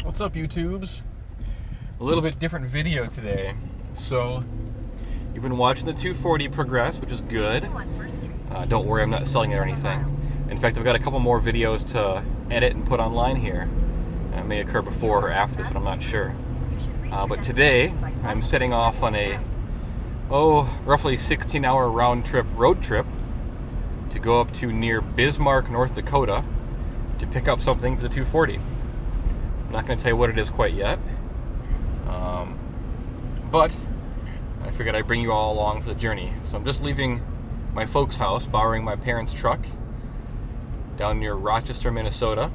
What's up, YouTubes? A little bit different video today. So, you've been watching the 240 progress, which is good. Don't worry, I'm not selling it or anything. In fact, I've got a couple more videos to edit and put online here. It may occur before or after this, but I'm not sure. But today, I'm setting off on a, roughly 16-hour road trip to go up to near Bismark, North Dakota to pick up something for the 240. I'm not going to tell you what it is quite yet. But I figured I'd bring you all along for the journey. So I'm just leaving my folks' house, borrowing my parents' truck down near Rochester, Minnesota.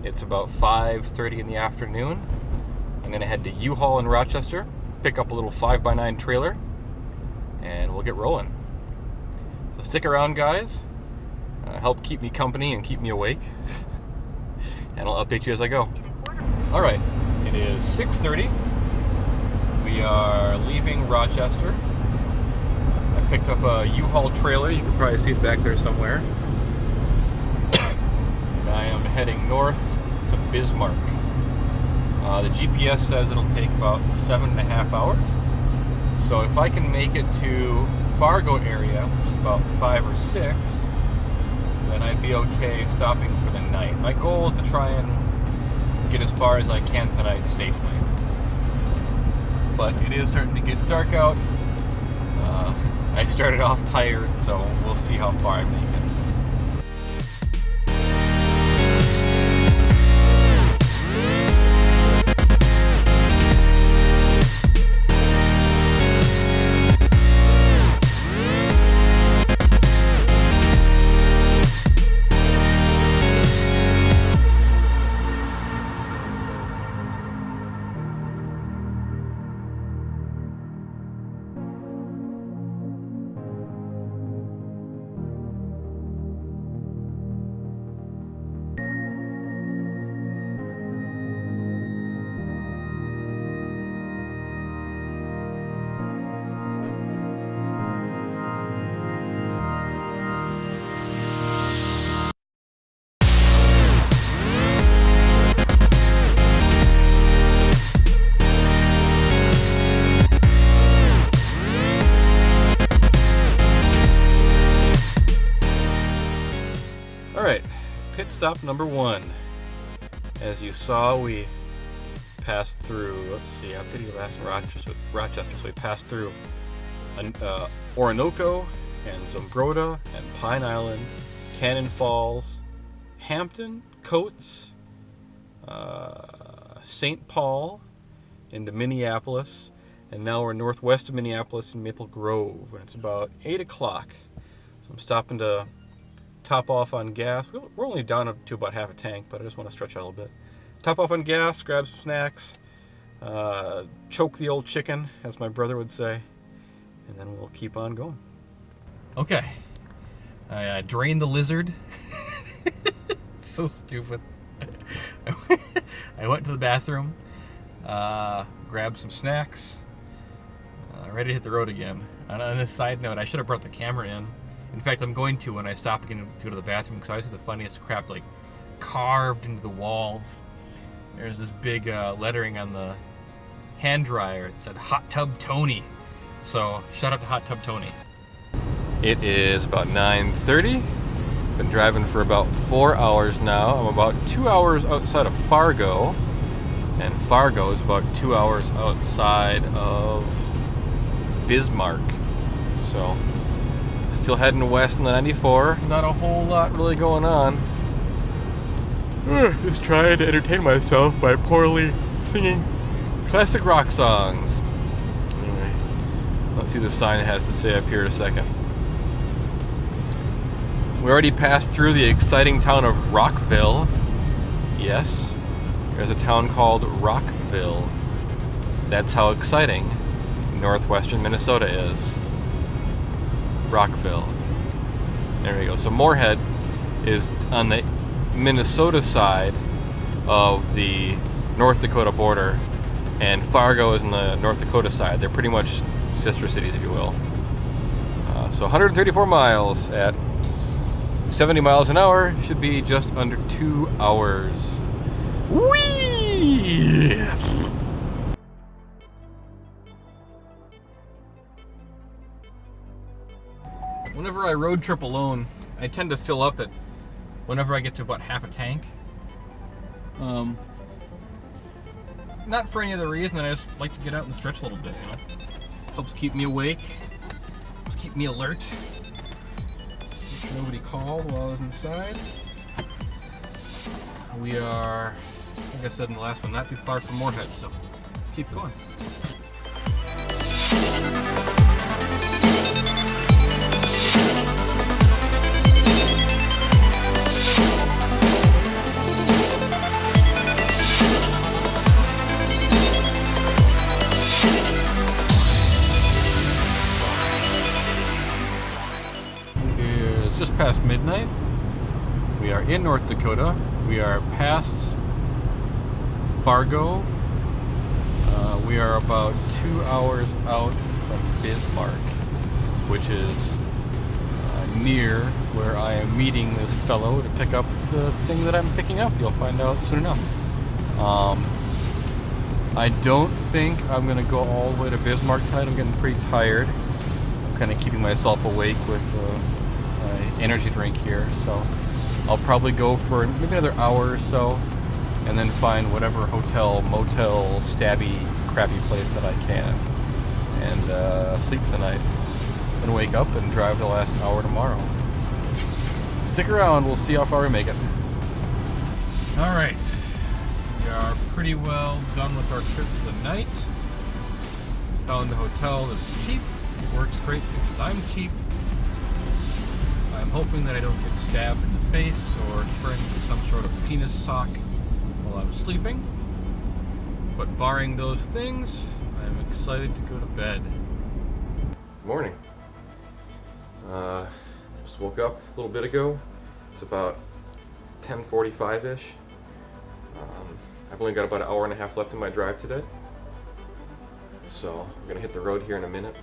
It's about 5:30 in the afternoon. I'm going to head to U-Haul in Rochester, pick up a little 5x9 trailer, and we'll get rolling. So stick around, guys. Help keep me company and keep me awake. And I'll update you as I go. Alright, it is 6:30. We are leaving Rochester. I picked up a U-Haul trailer. You can probably see it back there somewhere. And I am heading north to Bismark. The GPS says it'll take about 7.5 hours. So if I can make it to Fargo area, which is about 5 or 6, then I'd be okay stopping for the night. My goal is to try and get as far as I can tonight safely. But it is starting to get dark out. I started off tired, so we'll see how far I make it. Alright, pit stop number 1. As you saw, we passed through, let's see, how did you last Rochester? So we passed through Orinoco and Zumbrota and Pine Island, Cannon Falls, Hampton, Coates, St. Paul, into Minneapolis, and now we're northwest of Minneapolis in Maple Grove, and it's about 8 o'clock. So I'm stopping to top off on gas. We're only down to about half a tank, but I just want to stretch out a little bit. Top off on gas, grab some snacks, choke the old chicken, as my brother would say, and then we'll keep on going. Okay, I drained the lizard. So stupid. I went to the bathroom, grabbed some snacks, ready to hit the road again. And on a side note, I should have brought the camera in. In fact, I'm going to when I stop again to go to the bathroom, because I see the funniest crap like carved into the walls. There's this big lettering on the hand dryer. It said Hot Tub Tony. So shout out to Hot Tub Tony. It is about 9:30. Been driving for about 4 hours now. I'm about 2 hours outside of Fargo, and Fargo is about 2 hours outside of Bismarck. So still heading west on the 94. Not a whole lot really going on. Just trying to entertain myself by poorly singing classic rock songs. Anyway, let's see what the sign has to say up here in a second. We already passed through the exciting town of Rockville. Yes, there's a town called Rockville. That's how exciting northwestern Minnesota is. Rockville. There we go. So Moorhead is on the Minnesota side of the North Dakota border, and Fargo is on the North Dakota side. They're pretty much sister cities, if you will. So 134 miles at 70 miles an hour should be just under 2 hours. Whee! whenever I road trip alone, I tend to fill up it whenever I get to about half a tank. Not for any other reason than I just like to get out and stretch a little bit, you know. Helps keep me awake, helps keep me alert. Make sure nobody called while I was inside. We are, like I said in the last one, not too far from Moorhead, so keep going. It's just past midnight. We are in North Dakota. We are past Fargo. We are about 2 hours out from Bismark, which is near where I am meeting this fellow to pick up the thing that I'm picking up. You'll find out soon enough. I don't think I'm going to go all the way to Bismarck tonight. I'm getting pretty tired. I'm kind of keeping myself awake with my energy drink here, so I'll probably go for maybe another hour or so, and then find whatever hotel, motel, stabby, crappy place that I can, and sleep tonight, and wake up and drive the last hour tomorrow. Stick around, we'll see how far we make it. Alright, we are pretty well done with our trip for the night. Found a hotel that's cheap, works great because I'm cheap. I'm hoping that I don't get stabbed in the face or turned into some sort of penis sock while I'm sleeping. But barring those things, I'm excited to go to bed. Morning. Just woke up a little bit ago. It's about 10:45-ish. I've only got about an hour and a half left in my drive today. So I'm gonna hit the road here in a minute.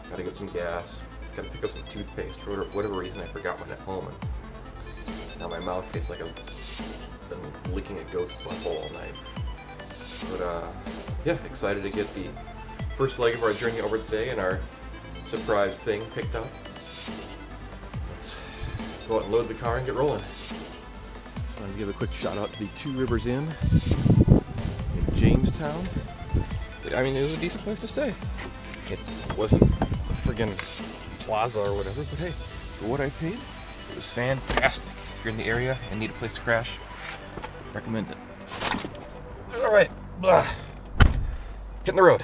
Gotta get some gas. Gotta pick up some toothpaste. For whatever reason, I forgot one at home. And now my mouth tastes like I've been licking a goat's butthole all night. But yeah, excited to get the first leg of our journey over today and our surprise thing picked up. Let's go out and load the car and get rolling. I want to give a quick shout out to the Two Rivers Inn in Jamestown. I mean, it was a decent place to stay. It wasn't a friggin' plaza or whatever, but hey, for what I paid, it was fantastic. If you're in the area and need a place to crash, recommend it. Alright, hitting the road.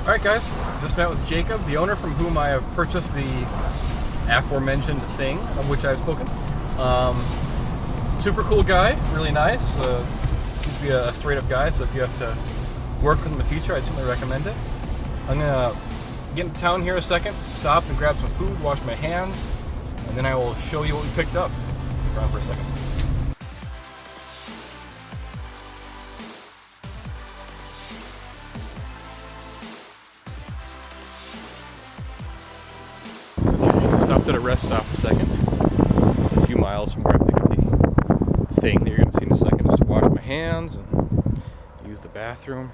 Alright guys, just met with Jacob, the owner from whom I have purchased the aforementioned thing of which I've spoken. Super cool guy, really nice. Seems to be a straight up guy, so if you have to work with him in the future, I'd certainly recommend it. I'm gonna get into town here a second, stop and grab some food, wash my hands, and then I will show you what we picked up. Stick around for a second. Stopped at a rest stop a second. Just a few miles from where I picked up the thing that you're going to see in a second. Just to wash my hands and use the bathroom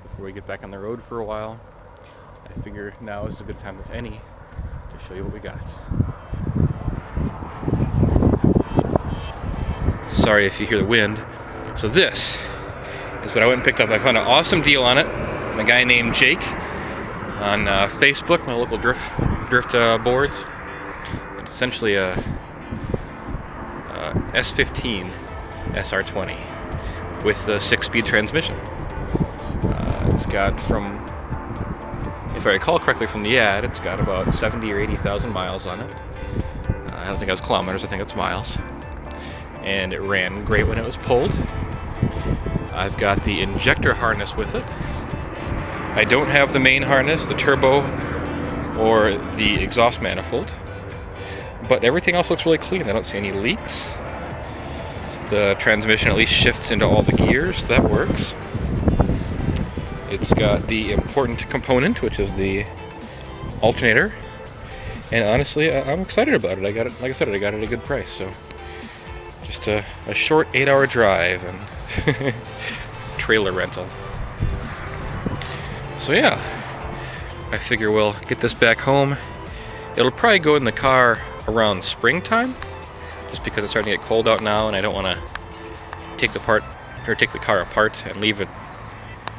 before we get back on the road for a while. I figure now is as good a time as any to show you what we got. Sorry if you hear the wind. So this is what I went and picked up. I found an awesome deal on it. A guy named Jake on Facebook, my local drift boards. It's essentially a S14 SR20 with the 6-speed transmission. It's got, from, if I recall correctly from the ad, it's got about 70 or 80,000 miles on it. I don't think that's kilometers, I think it's miles. And it ran great when it was pulled. I've got the injector harness with it. I don't have the main harness, the turbo, or the exhaust manifold, but everything else looks really clean. I don't see any leaks. The transmission at least shifts into all the gears, that works. It's got the important component, which is the alternator. And honestly, I'm excited about it. I got it, like I said, I got it at a good price. So just a short 8-hour drive and trailer rental. So yeah, I figure we'll get this back home. It'll probably go in the car around springtime, just because it's starting to get cold out now, and I don't want to take the car apart and leave it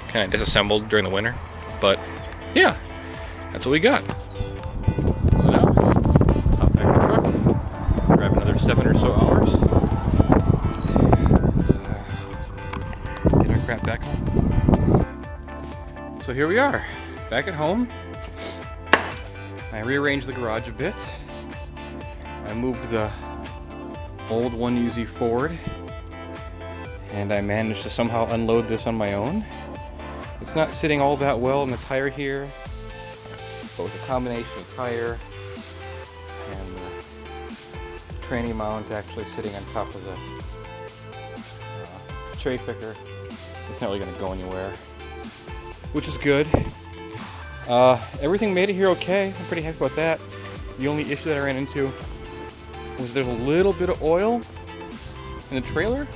kind of disassembled during the winter. But yeah, that's what we got. So now, hop back in the truck, drive another 7 or so hours, get our crap back home. So here we are, back at home. I rearranged the garage a bit. I moved the old 1UZ forward, and I managed to somehow unload this on my own. It's not sitting all that well in the tire here, but with a combination of tire and the tranny mount actually sitting on top of the cherry picker, it's not really going to go anywhere, which is good. Everything made it here okay. I'm pretty happy about that. The only issue that I ran into was there's a little bit of oil in the trailer.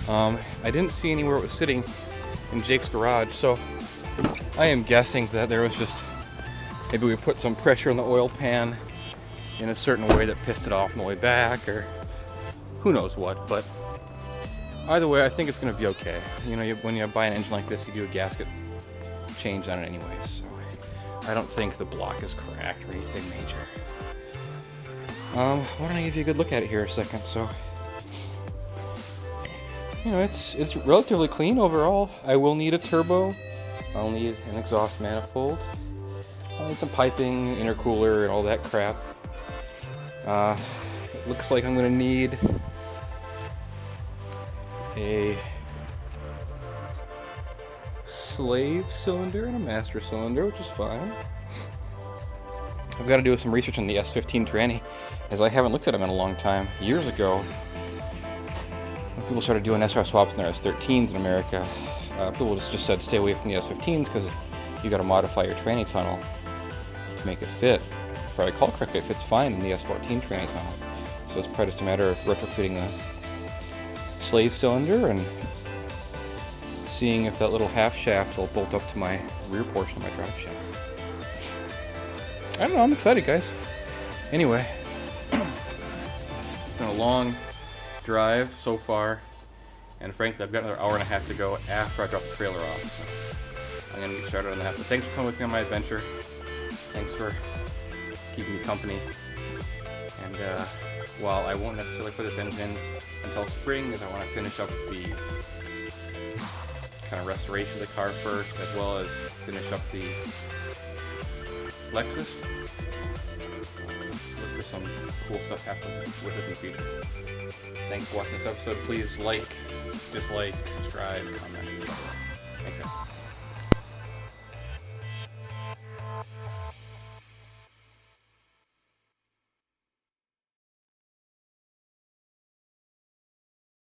I didn't see anywhere it was sitting in Jake's garage, so I am guessing that there was just, maybe we put some pressure on the oil pan in a certain way that pissed it off on the way back, or who knows what. But either way, I think it's going to be okay. You know, when you buy an engine like this, you do a gasket change on it anyways, so I don't think the block is cracked or anything major. Why don't I give you a good look at it here a second? So, you know, it's relatively clean overall. I will need a turbo. I'll need an exhaust manifold. I'll need some piping, intercooler, and all that crap. It looks like I'm going to need a slave cylinder and a master cylinder, which is fine. I've got to do some research on the S14 tranny, as I haven't looked at them in a long time. Years ago, when people started doing SR swaps in their S13s in America, people just said stay away from the S15s because you got to modify your tranny tunnel to make it fit. If I recall correctly, it fits fine in the S14 tranny tunnel. So it's probably just a matter of retrofitting the slave cylinder and seeing if that little half shaft will bolt up to my rear portion of my drive shaft. I don't know, I'm excited, guys. Anyway, it's been a long drive so far, and frankly, I've got another hour and a half to go after I drop the trailer off, so I'm going to get started on that. But thanks for coming with me on my adventure. Thanks for keeping me company. And while I won't necessarily put this engine in until spring, as I want to finish up the kind of restoration of the car first, as well as finish up the Lexus. Look for some cool stuff happening with it in the future. Thanks for watching this episode. Please like, dislike, subscribe, comment, etc. Thanks, guys.